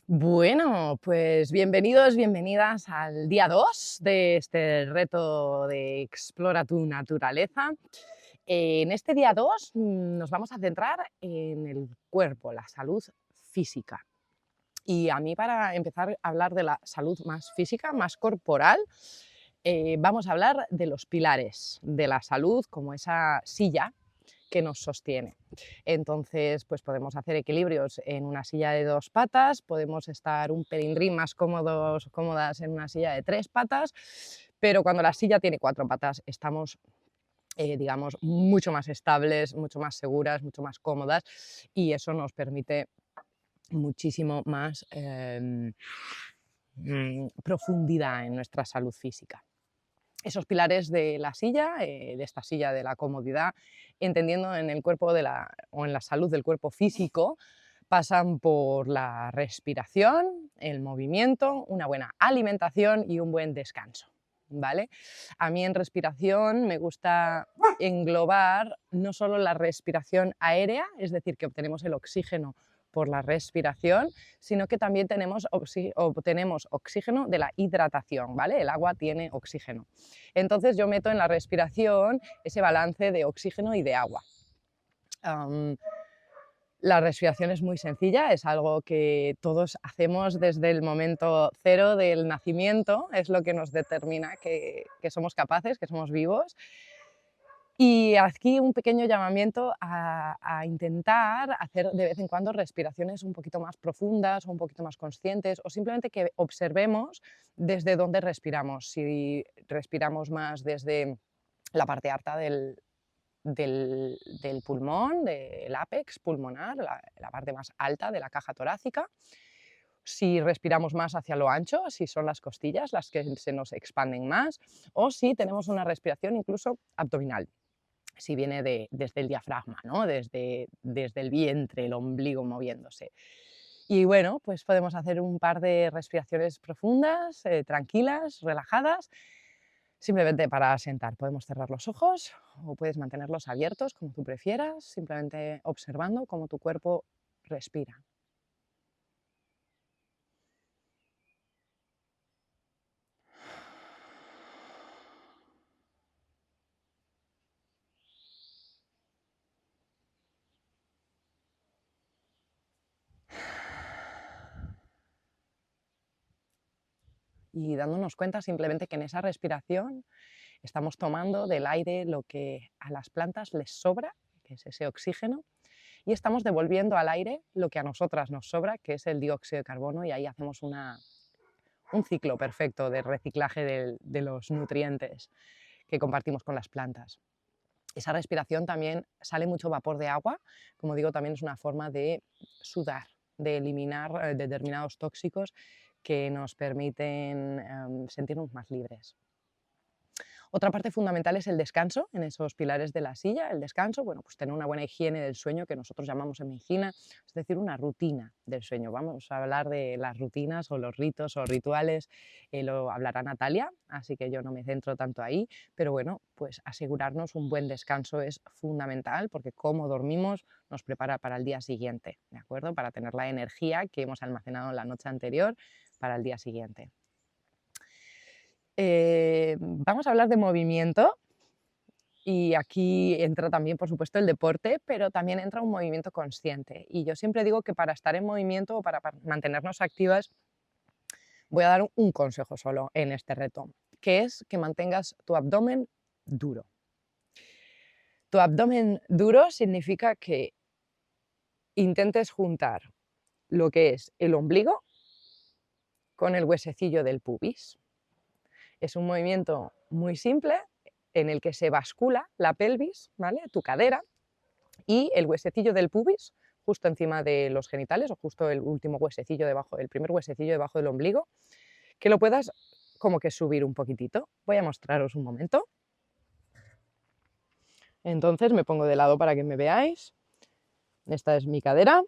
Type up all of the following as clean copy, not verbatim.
Bueno, pues bienvenidos, bienvenidas al día 2 de este reto de Explora tu naturaleza. En este día 2 nos vamos a centrar en el cuerpo, la salud física. Y a mí, para empezar a hablar de la salud más física, más corporal, vamos a hablar de los pilares de la salud, como esa silla que nos sostiene. Entonces, pues podemos hacer equilibrios en una silla de 2 patas, podemos estar un pelindrín más cómodos, cómodas en una silla de 3 patas, pero cuando la silla tiene 4 patas estamos, digamos, mucho más estables, mucho más seguras, mucho más cómodas, y eso nos permite muchísimo más profundidad en nuestra salud física. Esos pilares de la silla, de esta silla de la comodidad, entendiendo en el cuerpo o en la salud del cuerpo físico, pasan por la respiración, el movimiento, una buena alimentación y un buen descanso, ¿vale? A mí en respiración me gusta englobar no solo la respiración aérea, es decir, que obtenemos el oxígeno por la respiración, sino que también obtenemos oxígeno de la hidratación, ¿vale? El agua tiene oxígeno. Entonces yo meto en la respiración ese balance de oxígeno y de agua. La respiración es muy sencilla, es algo que todos hacemos desde el momento cero del nacimiento, es lo que nos determina que somos capaces, que somos vivos. Y aquí un pequeño llamamiento a intentar hacer de vez en cuando respiraciones un poquito más profundas o un poquito más conscientes, o simplemente que observemos desde dónde respiramos. Si respiramos más desde la parte alta del pulmón, del ápex pulmonar, la parte más alta de la caja torácica. Si respiramos más hacia lo ancho, si son las costillas las que se nos expanden más, o si tenemos una respiración incluso abdominal, si viene desde el diafragma, ¿no? desde el vientre, el ombligo moviéndose. Y bueno, pues podemos hacer un par de respiraciones profundas, tranquilas, relajadas, simplemente para sentar. Podemos cerrar los ojos o puedes mantenerlos abiertos, como tú prefieras, simplemente observando cómo tu cuerpo respira. Y dándonos cuenta simplemente que en esa respiración estamos tomando del aire lo que a las plantas les sobra, que es ese oxígeno, y estamos devolviendo al aire lo que a nosotras nos sobra, que es el dióxido de carbono, y ahí hacemos un ciclo perfecto de reciclaje de los nutrientes que compartimos con las plantas. Esa respiración también sale mucho vapor de agua, como digo, también es una forma de sudar, de eliminar determinados tóxicos que nos permiten sentirnos más libres. Otra parte fundamental es el descanso, en esos pilares de la silla. El descanso, bueno, pues tener una buena higiene del sueño, que nosotros llamamos en medicina, es decir, una rutina del sueño. Vamos a hablar de las rutinas o los ritos o rituales, lo hablará Natalia, así que yo no me centro tanto ahí, pero bueno, pues asegurarnos un buen descanso es fundamental, porque cómo dormimos nos prepara para el día siguiente, ¿de acuerdo? Para tener la energía que hemos almacenado en la noche anterior para el día siguiente. Vamos a hablar de movimiento, y aquí entra también, por supuesto, el deporte, pero también entra un movimiento consciente. Y yo siempre digo que para estar en movimiento o para mantenernos activas, voy a dar un consejo solo en este reto, que es que mantengas tu abdomen duro. Tu abdomen duro significa que intentes juntar lo que es el ombligo con el huesecillo del pubis. Es un movimiento muy simple en el que se bascula la pelvis, ¿vale? Tu cadera, y el huesecillo del pubis justo encima de los genitales, o justo el último huesecillo debajo, el primer huesecillo debajo del ombligo, que lo puedas como que subir un poquitito. Voy a mostraros un momento. Entonces me pongo de lado para que me veáis. Esta es mi cadera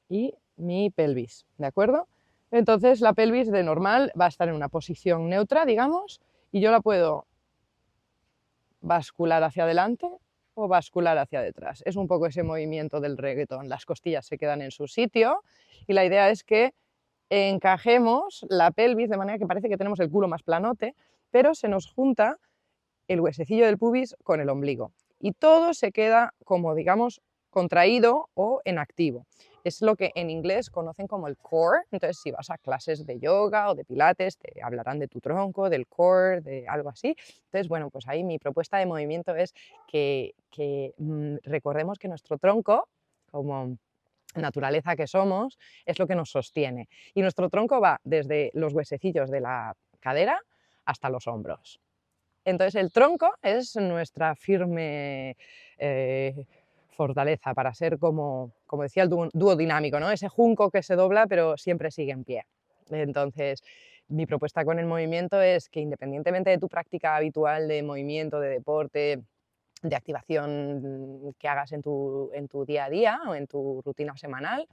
y mi pelvis, ¿de acuerdo? Entonces la pelvis de normal va a estar en una posición neutra, digamos, y yo la puedo bascular hacia adelante o bascular hacia detrás. Es un poco ese movimiento del reggaetón. Las costillas se quedan en su sitio y la idea es que encajemos la pelvis de manera que parece que tenemos el culo más planote, pero se nos junta el huesecillo del pubis con el ombligo. Y todo se queda como, digamos, contraído o en activo. Es lo que en inglés conocen como el core. Entonces, si vas a clases de yoga o de pilates, te hablarán de tu tronco, del core, de algo así. Entonces, bueno, pues ahí mi propuesta de movimiento es que recordemos que nuestro tronco, como naturaleza que somos, es lo que nos sostiene. Y nuestro tronco va desde los huesecillos de la cadera hasta los hombros. Entonces el tronco es nuestra firme fortaleza para ser como decía el dúo dinámico, ¿no? Ese junco que se dobla pero siempre sigue en pie. Entonces mi propuesta con el movimiento es que independientemente de tu práctica habitual de movimiento, de deporte, de activación que hagas en tu día a día o en tu rutina semanal,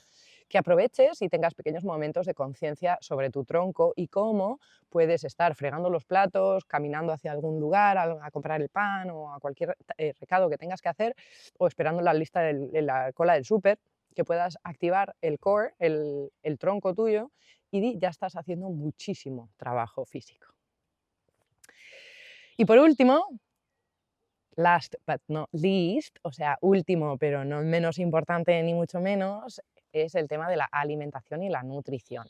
que aproveches y tengas pequeños momentos de conciencia sobre tu tronco y cómo puedes estar fregando los platos, caminando hacia algún lugar a comprar el pan o a cualquier recado que tengas que hacer, o esperando la lista en la cola del súper, que puedas activar el core, el tronco tuyo, y ya estás haciendo muchísimo trabajo físico. Y por último, last but not least, o sea, último pero no menos importante ni mucho menos, es el tema de la alimentación y la nutrición,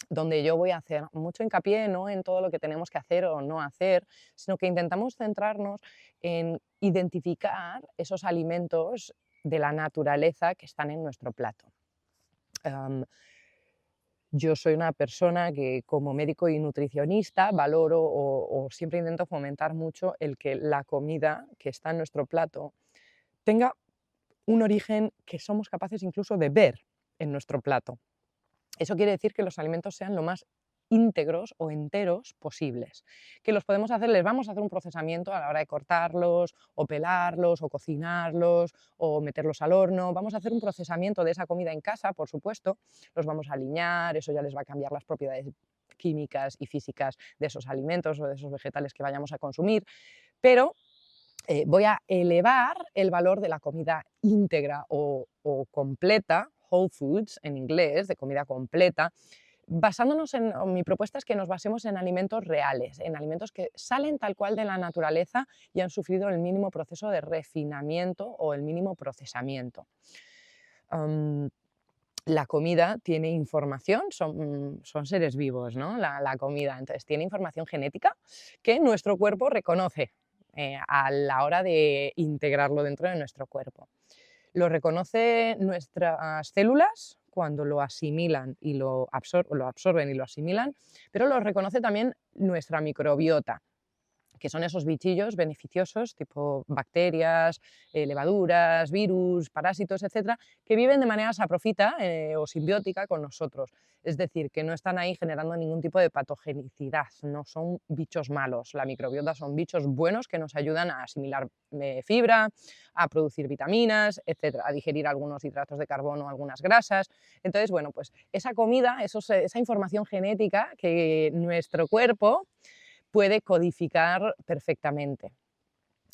donde yo voy a hacer mucho hincapié no en todo lo que tenemos que hacer o no hacer, sino que intentamos centrarnos en identificar esos alimentos de la naturaleza que están en nuestro plato. Yo soy una persona que como médico y nutricionista valoro o siempre intento fomentar mucho el que la comida que está en nuestro plato tenga un origen que somos capaces incluso de ver en nuestro plato. Eso quiere decir que los alimentos sean lo más íntegros o enteros posibles, que los podemos hacer, les vamos a hacer un procesamiento a la hora de cortarlos o pelarlos o cocinarlos o meterlos al horno, vamos a hacer un procesamiento de esa comida en casa, por supuesto, los vamos a aliñar, eso ya les va a cambiar las propiedades químicas y físicas de esos alimentos o de esos vegetales que vayamos a consumir, pero voy a elevar el valor de la comida íntegra o completa, whole foods en inglés, de comida completa, basándonos mi propuesta es que nos basemos en alimentos reales, en alimentos que salen tal cual de la naturaleza y han sufrido el mínimo proceso de refinamiento o el mínimo procesamiento. La comida tiene información, son seres vivos, ¿no? La comida, entonces tiene información genética que nuestro cuerpo reconoce a la hora de integrarlo dentro de nuestro cuerpo. Lo reconoce nuestras células cuando lo asimilan y lo absorben y lo asimilan, pero lo reconoce también nuestra microbiota, que son esos bichillos beneficiosos tipo bacterias, levaduras, virus, parásitos, etcétera, que viven de manera saprofita o simbiótica con nosotros. Es decir, que no están ahí generando ningún tipo de patogenicidad, no son bichos malos. La microbiota son bichos buenos que nos ayudan a asimilar fibra, a producir vitaminas, etcétera, a digerir algunos hidratos de carbono, algunas grasas. Entonces, bueno, pues esa comida, esa información genética que nuestro cuerpo puede codificar perfectamente.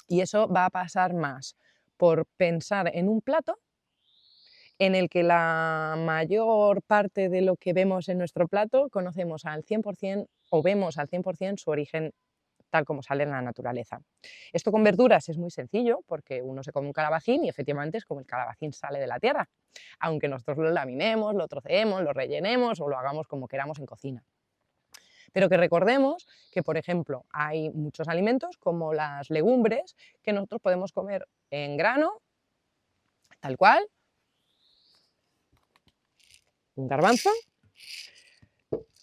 Y eso va a pasar más por pensar en un plato en el que la mayor parte de lo que vemos en nuestro plato conocemos al 100% o vemos al 100% su origen tal como sale en la naturaleza. Esto con verduras es muy sencillo porque uno se come un calabacín y efectivamente es como el calabacín sale de la tierra, aunque nosotros lo laminemos, lo troceemos, lo rellenemos o lo hagamos como queramos en cocina. Pero que recordemos que, por ejemplo, hay muchos alimentos como las legumbres que nosotros podemos comer en grano, tal cual, un garbanzo,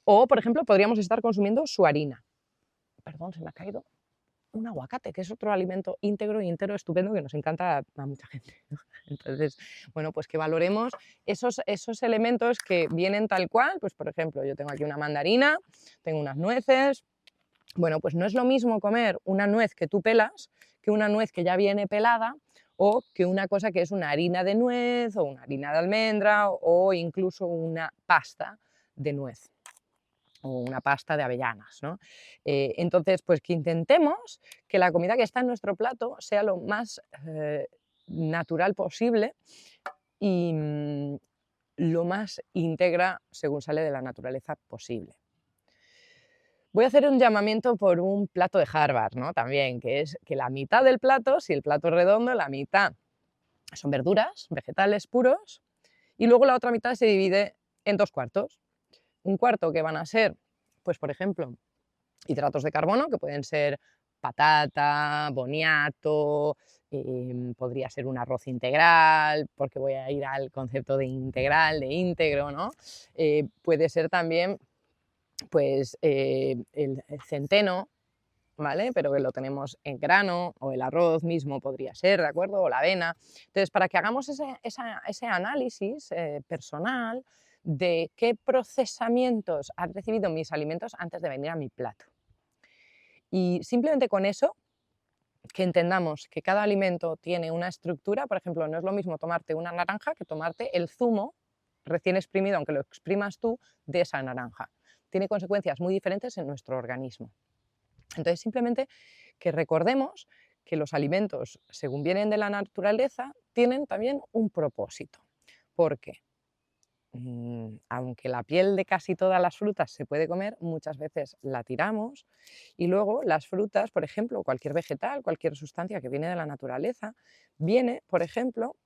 o, por ejemplo, podríamos estar consumiendo su harina. Perdón, se me ha caído un aguacate, que es otro alimento íntegro y entero estupendo que nos encanta a mucha gente, ¿no? Entonces, bueno, pues que valoremos esos elementos que vienen tal cual, pues por ejemplo, yo tengo aquí una mandarina, tengo unas nueces. Bueno, pues no es lo mismo comer una nuez que tú pelas que una nuez que ya viene pelada o que una cosa que es una harina de nuez o una harina de almendra o incluso una pasta de nuez o una pasta de avellanas, ¿no? Entonces, pues que intentemos que la comida que está en nuestro plato sea lo más natural posible y lo más íntegra según sale de la naturaleza posible. Voy a hacer un llamamiento por un plato de Harvard, ¿no? También, que es que la mitad del plato, si el plato es redondo, la mitad son verduras, vegetales puros, y luego la otra mitad se divide en 2 cuartos. Un cuarto que van a ser, pues por ejemplo, hidratos de carbono, que pueden ser patata, boniato, podría ser un arroz integral, porque voy a ir al concepto de integral, de íntegro, ¿no? Puede ser también pues, el centeno, ¿vale? Pero que lo tenemos en grano, o el arroz mismo podría ser, ¿de acuerdo? O la avena. Entonces, para que hagamos ese análisis personal de qué procesamientos han recibido mis alimentos antes de venir a mi plato. Y simplemente con eso, que entendamos que cada alimento tiene una estructura, por ejemplo, no es lo mismo tomarte una naranja que tomarte el zumo recién exprimido, aunque lo exprimas tú, de esa naranja. Tiene consecuencias muy diferentes en nuestro organismo. Entonces, simplemente que recordemos que los alimentos, según vienen de la naturaleza, tienen también un propósito. Porque aunque la piel de casi todas las frutas se puede comer, muchas veces la tiramos y luego las frutas, por ejemplo, cualquier vegetal, cualquier sustancia que viene de la naturaleza, viene, por ejemplo,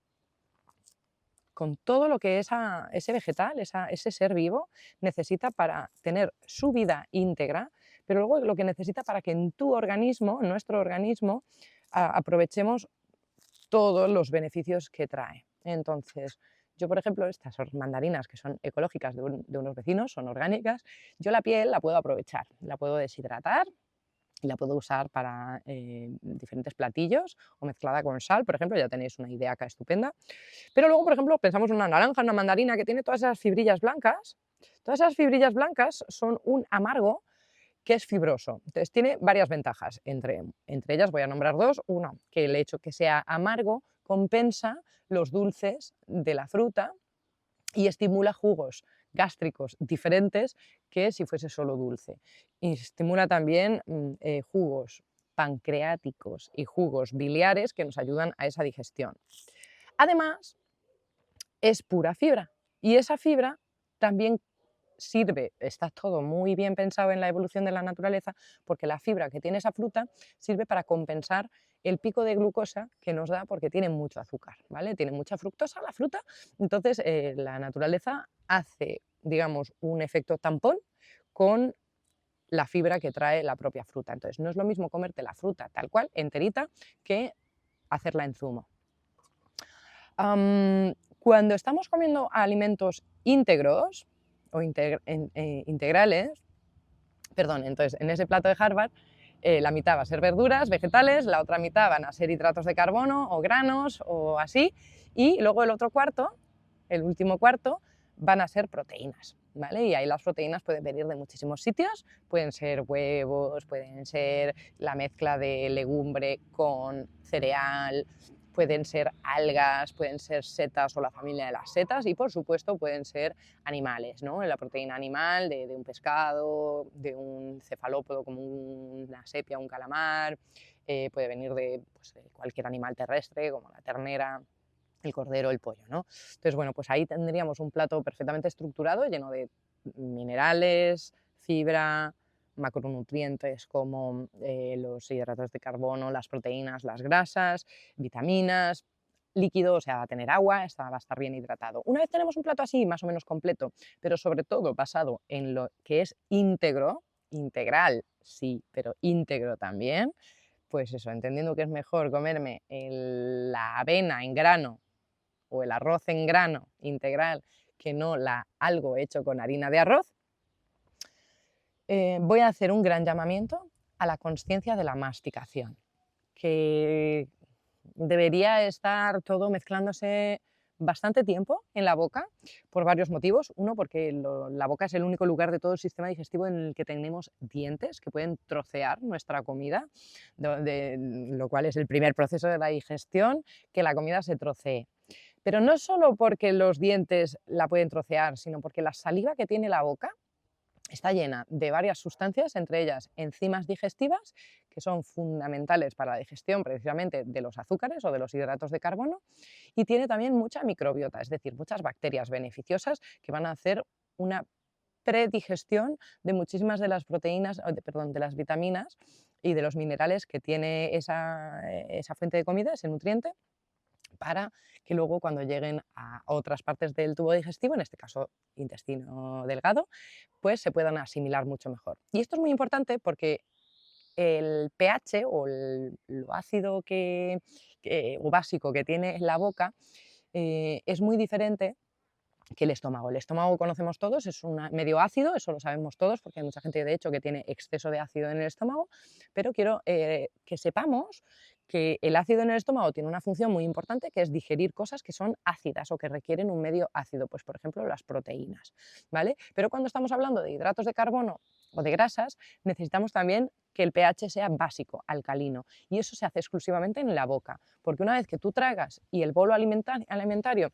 con todo lo que ese vegetal, ese ser vivo necesita para tener su vida íntegra, pero luego lo que necesita para que en tu organismo, en nuestro organismo, aprovechemos todos los beneficios que trae. Entonces, yo, por ejemplo, estas mandarinas que son ecológicas de unos vecinos, son orgánicas, yo la piel la puedo aprovechar, la puedo deshidratar y la puedo usar para diferentes platillos o mezclada con sal, por ejemplo, ya tenéis una idea acá estupenda. Pero luego, por ejemplo, pensamos en una naranja, una mandarina que tiene todas esas fibrillas blancas. Todas esas fibrillas blancas son un amargo que es fibroso. Entonces tiene varias ventajas, entre ellas voy a nombrar dos. Uno, que el hecho que sea amargo compensa los dulces de la fruta y estimula jugos gástricos diferentes que si fuese solo dulce. Y estimula también jugos pancreáticos y jugos biliares que nos ayudan a esa digestión. Además, es pura fibra y esa fibra también sirve, está todo muy bien pensado en la evolución de la naturaleza, porque la fibra que tiene esa fruta sirve para compensar el pico de glucosa que nos da porque tiene mucho azúcar, ¿vale? Tiene mucha fructosa la fruta, entonces la naturaleza hace, digamos, un efecto tampón con la fibra que trae la propia fruta. Entonces no es lo mismo comerte la fruta tal cual, enterita, que hacerla en zumo. Cuando estamos comiendo alimentos íntegros, o integrales, perdón, entonces en ese plato de Harvard la mitad va a ser verduras, vegetales, la otra mitad van a ser hidratos de carbono o granos o así, y luego el otro cuarto, el último cuarto, van a ser proteínas, ¿vale? Y ahí las proteínas pueden venir de muchísimos sitios, pueden ser huevos, pueden ser la mezcla de legumbre con cereal, pueden ser algas, pueden ser setas o la familia de las setas y por supuesto pueden ser animales, ¿no? La proteína animal de un pescado, de un cefalópodo como una sepia, un calamar, puede venir pues, de cualquier animal terrestre como la ternera, el cordero, el pollo, ¿no? Entonces, bueno, pues ahí tendríamos un plato perfectamente estructurado, lleno de minerales, fibra, macronutrientes como los hidratos de carbono, las proteínas, las grasas, vitaminas, líquido, o sea, va a tener agua, va a estar bien hidratado. Una vez tenemos un plato así, más o menos completo, pero sobre todo basado en lo que es íntegro, integral, sí, pero íntegro también, pues eso, entendiendo que es mejor comerme la avena en grano o el arroz en grano integral que no algo hecho con harina de arroz, voy a hacer un gran llamamiento a la consciencia de la masticación, que debería estar todo mezclándose bastante tiempo en la boca por varios motivos. Uno, porque la boca es el único lugar de todo el sistema digestivo en el que tenemos dientes que pueden trocear nuestra comida, lo cual es el primer proceso de la digestión, que la comida se trocee. Pero no solo porque los dientes la pueden trocear, sino porque la saliva que tiene la boca está llena de varias sustancias, entre ellas enzimas digestivas, que son fundamentales para la digestión precisamente de los azúcares o de los hidratos de carbono, y tiene también mucha microbiota, es decir, muchas bacterias beneficiosas que van a hacer una predigestión de muchísimas de las proteínas, perdón, de las vitaminas y de los minerales que tiene esa fuente de comida, ese nutriente, para que luego cuando lleguen a otras partes del tubo digestivo, en este caso intestino delgado, pues se puedan asimilar mucho mejor. Y esto es muy importante porque el pH o lo ácido o básico que tiene la boca es muy diferente que el estómago. El estómago conocemos todos, es medio ácido, eso lo sabemos todos, porque hay mucha gente de hecho que tiene exceso de ácido en el estómago, pero quiero que sepamos que el ácido en el estómago tiene una función muy importante, que es digerir cosas que son ácidas o que requieren un medio ácido, pues por ejemplo las proteínas, ¿vale? Pero cuando estamos hablando de hidratos de carbono o de grasas, necesitamos también que el pH sea básico, alcalino, y eso se hace exclusivamente en la boca, porque una vez que tú tragas y el bolo alimenticio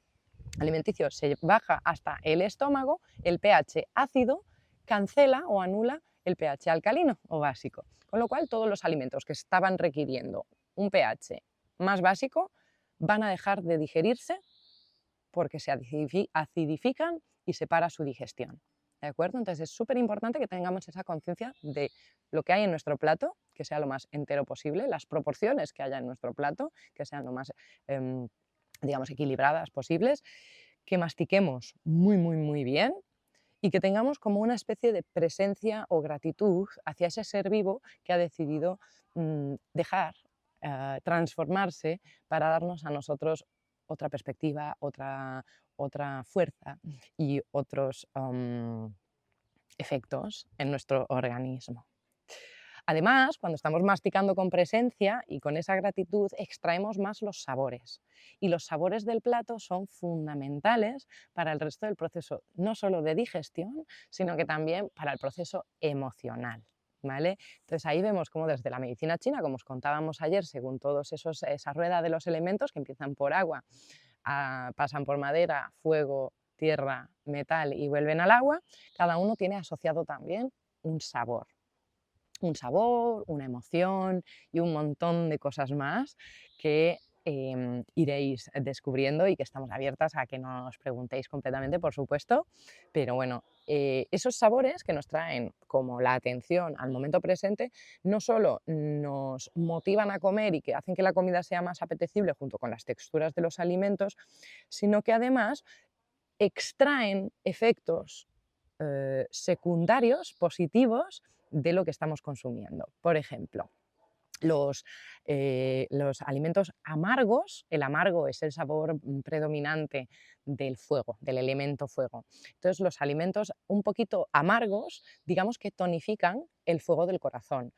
se baja hasta el estómago, el pH ácido cancela o anula el pH alcalino o básico, con lo cual todos los alimentos que estaban requiriendo un pH más básico van a dejar de digerirse porque se acidifican y se para su digestión. ¿De acuerdo? Entonces es súper importante que tengamos esa conciencia de lo que hay en nuestro plato, que sea lo más entero posible, las proporciones que haya en nuestro plato, que sean lo más digamos, equilibradas posibles, que mastiquemos muy, muy, muy bien y que tengamos como una especie de presencia o gratitud hacia ese ser vivo que ha decidido dejar transformarse para darnos a nosotros otra perspectiva, otra fuerza y otros efectos en nuestro organismo. Además, cuando estamos masticando con presencia y con esa gratitud, extraemos más los sabores. Y los sabores del plato son fundamentales para el resto del proceso, no solo de digestión, sino que también para el proceso emocional. ¿Vale? Entonces ahí vemos cómo desde la medicina china, como os contábamos ayer, según todos esa rueda de los elementos que empiezan por agua, pasan por madera, fuego, tierra, metal y vuelven al agua, cada uno tiene asociado también un sabor. Un sabor, una emoción y un montón de cosas más que iréis descubriendo y que estamos abiertas a que nos preguntéis completamente, por supuesto. Pero bueno, esos sabores que nos traen como la atención al momento presente, no solo nos motivan a comer y que hacen que la comida sea más apetecible junto con las texturas de los alimentos, sino que además extraen efectos secundarios positivos de lo que estamos consumiendo. Por ejemplo, los alimentos amargos, el amargo es el sabor predominante del fuego, del elemento fuego. Entonces, los alimentos un poquito amargos, digamos que tonifican el fuego del corazón,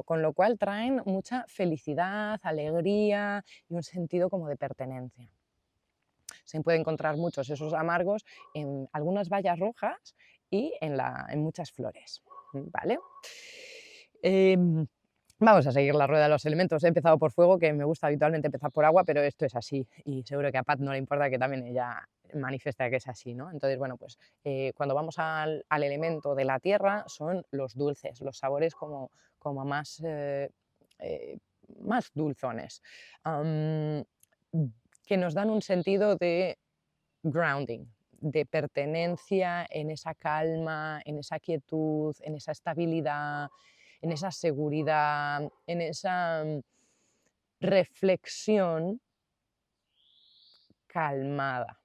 con lo cual traen mucha felicidad, alegría y un sentido como de pertenencia. Se puede encontrar muchos esos amargos en algunas bayas rojas y en muchas flores, ¿vale? Vamos a seguir la rueda de los elementos. He empezado por fuego, que me gusta habitualmente empezar por agua, pero esto es así y seguro que a Pat no le importa que también ella manifiesta que es así, ¿no? Entonces, bueno, pues cuando vamos al elemento de la tierra son los dulces, los sabores como más dulzones, que nos dan un sentido de grounding, de pertenencia en esa calma, en esa quietud, en esa estabilidad, en esa seguridad, en esa reflexión calmada.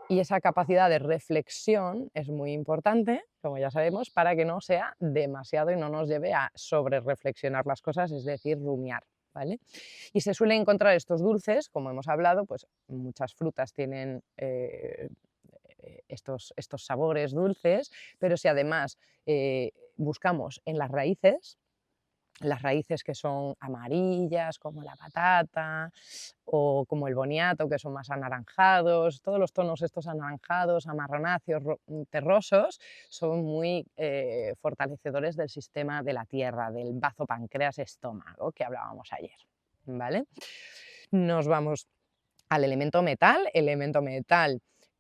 Y esa capacidad de reflexión es muy importante, como ya sabemos, para que no sea demasiado y no nos lleve a sobre-reflexionar las cosas, es decir, rumiar. ¿Vale? Y se suelen encontrar estos dulces, como hemos hablado, pues muchas frutas tienen estos sabores dulces, pero si además buscamos en las raíces que son amarillas, como la patata, o como el boniato, que son más anaranjados, todos los tonos estos anaranjados, amarronáceos, terrosos, son muy fortalecedores del sistema de la tierra, del bazo páncreas estómago que hablábamos ayer, ¿vale? Nos vamos al elemento metal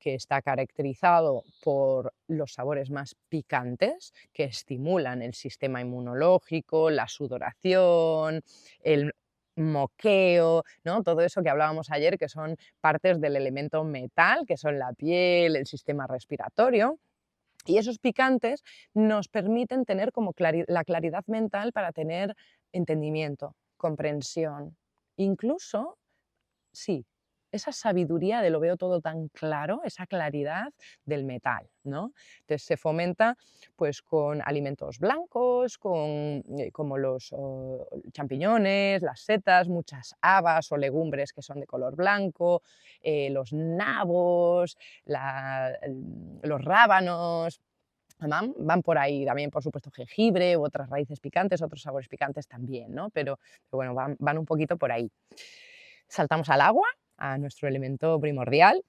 que está caracterizado por los sabores más picantes, que estimulan el sistema inmunológico, la sudoración, el moqueo, ¿no? Todo eso que hablábamos ayer, que son partes del elemento metal, que son la piel, el sistema respiratorio. Y esos picantes nos permiten tener como la claridad mental para tener entendimiento, comprensión, incluso, sí, esa sabiduría de lo veo todo tan claro, esa claridad del metal, ¿no? Entonces se fomenta pues con alimentos blancos, como los champiñones, las setas, muchas habas o legumbres que son de color blanco, los nabos, los rábanos. Van por ahí, también por supuesto jengibre u otras raíces picantes, otros sabores picantes también, ¿no? Pero bueno, van un poquito por ahí. Saltamos al agua, a nuestro elemento primordial.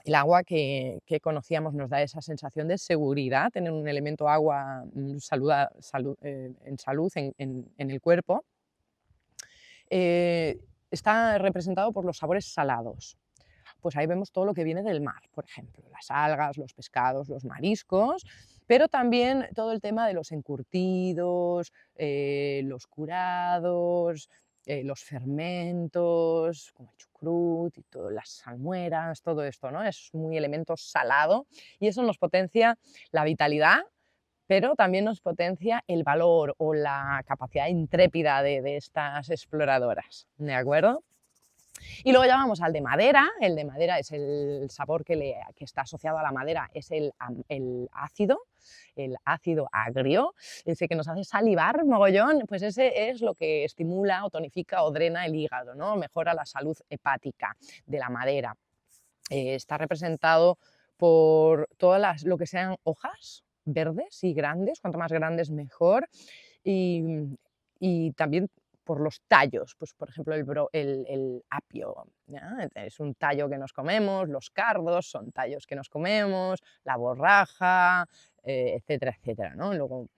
El agua que conocíamos nos da esa sensación de seguridad, tener un elemento agua en salud en el cuerpo. Está representado por los sabores salados. Pues ahí vemos todo lo que viene del mar, por ejemplo, las algas, los pescados, los mariscos, pero también todo el tema de los encurtidos, los curados, los fermentos, como el chucrut y todas las salmueras, todo esto, ¿no? Es muy elemento salado y eso nos potencia la vitalidad, pero también nos potencia el valor o la capacidad intrépida de estas exploradoras, ¿de acuerdo? Y luego ya vamos al de madera. El de madera es el sabor que está asociado a la madera, es el ácido agrio, ese que nos hace salivar mogollón, pues ese es lo que estimula o tonifica o drena el hígado, ¿no? Mejora la salud hepática de la madera. Está representado por todas lo que sean hojas verdes y grandes, cuanto más grandes mejor, y también por los tallos, pues por ejemplo el apio, ¿ya? Es un tallo que nos comemos, los cardos son tallos que nos comemos, la borraja, etcétera, etcétera, ¿no? Luego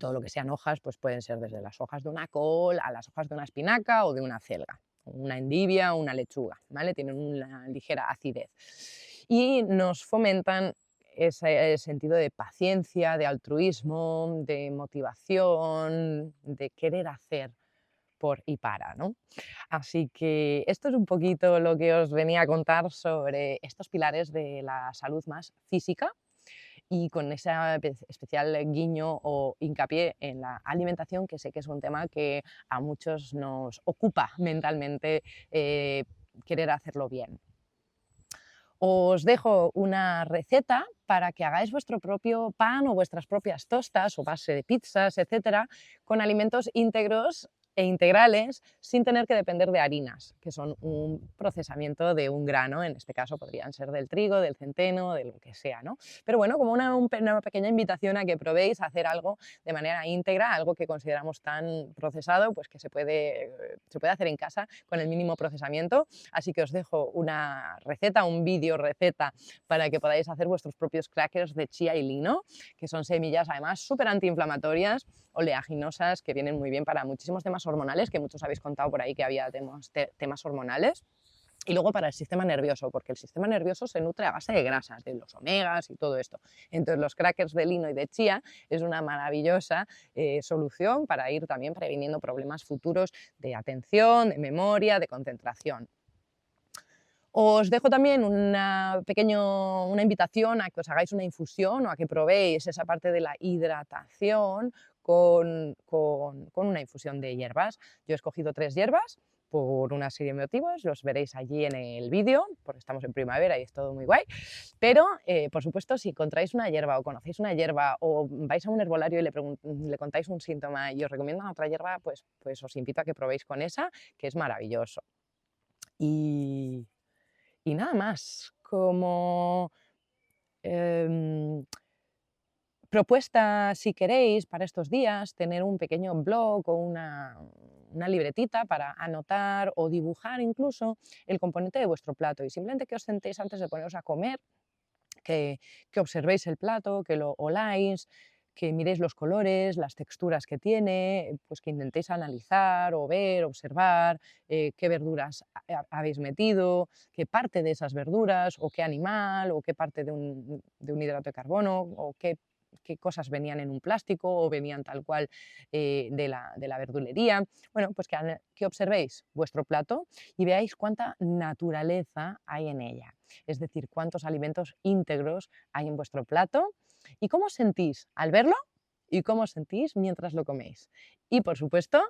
todo lo que sean hojas, pues pueden ser desde las hojas de una col a las hojas de una espinaca o de una acelga, una endivia o una lechuga, ¿vale? Tienen una ligera acidez y nos fomentan ese sentido de paciencia, de altruismo, de motivación, de querer hacer por y para, ¿no? Así que esto es un poquito lo que os venía a contar sobre estos pilares de la salud más física y con ese especial guiño o hincapié en la alimentación, que sé que es un tema que a muchos nos ocupa mentalmente, querer hacerlo bien. Os dejo una receta para que hagáis vuestro propio pan o vuestras propias tostas o base de pizzas, etcétera, con alimentos íntegros e integrales sin tener que depender de harinas, que son un procesamiento de un grano, en este caso podrían ser del trigo, del centeno, de lo que sea, ¿no? Pero bueno, como una pequeña invitación a que probéis hacer algo de manera íntegra, algo que consideramos tan procesado, pues que se puede hacer en casa con el mínimo procesamiento. Así que os dejo una receta, un vídeo receta para que podáis hacer vuestros propios crackers de chía y lino, que son semillas además súper antiinflamatorias, oleaginosas, que vienen muy bien para muchísimos temas hormonales, que muchos habéis contado por ahí que había temas hormonales. Y luego para el sistema nervioso, porque el sistema nervioso se nutre a base de grasas, de los omegas y todo esto. Entonces los crackers de lino y de chía es una maravillosa solución para ir también previniendo problemas futuros de atención, de memoria, de concentración. Os dejo también una invitación a que os hagáis una infusión o a que probéis esa parte de la hidratación con una infusión de hierbas. Yo he escogido 3 hierbas por una serie de motivos, los veréis allí en el vídeo, porque estamos en primavera y es todo muy guay. Pero, por supuesto, si encontráis una hierba o conocéis una hierba o vais a un herbolario y le contáis un síntoma y os recomiendan otra hierba, pues os invito a que probéis con esa, que es maravilloso. Y nada más, como propuesta, si queréis, para estos días, tener un pequeño blog o una libretita para anotar o dibujar incluso el componente de vuestro plato y simplemente que os sentéis antes de poneros a comer, que observéis el plato, que lo oláis, que miréis los colores, las texturas que tiene, pues que intentéis analizar o ver, observar qué verduras habéis metido, qué parte de esas verduras, o qué animal, o qué parte de un hidrato de carbono, o qué cosas venían en un plástico o venían tal cual de la verdulería. Bueno, pues que observéis vuestro plato y veáis cuánta naturaleza hay en ella, es decir, cuántos alimentos íntegros hay en vuestro plato y cómo os sentís al verlo y cómo os sentís mientras lo coméis. Y por supuesto,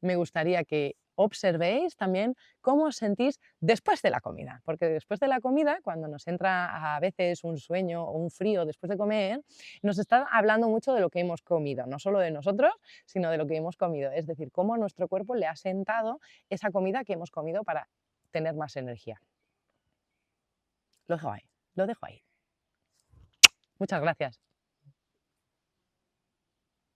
me gustaría que observéis también cómo os sentís después de la comida, porque después de la comida, cuando nos entra a veces un sueño o un frío después de comer, nos está hablando mucho de lo que hemos comido, no solo de nosotros, sino de lo que hemos comido, es decir, cómo a nuestro cuerpo le ha sentado esa comida que hemos comido para tener más energía. Lo dejo ahí, lo dejo ahí. Muchas gracias.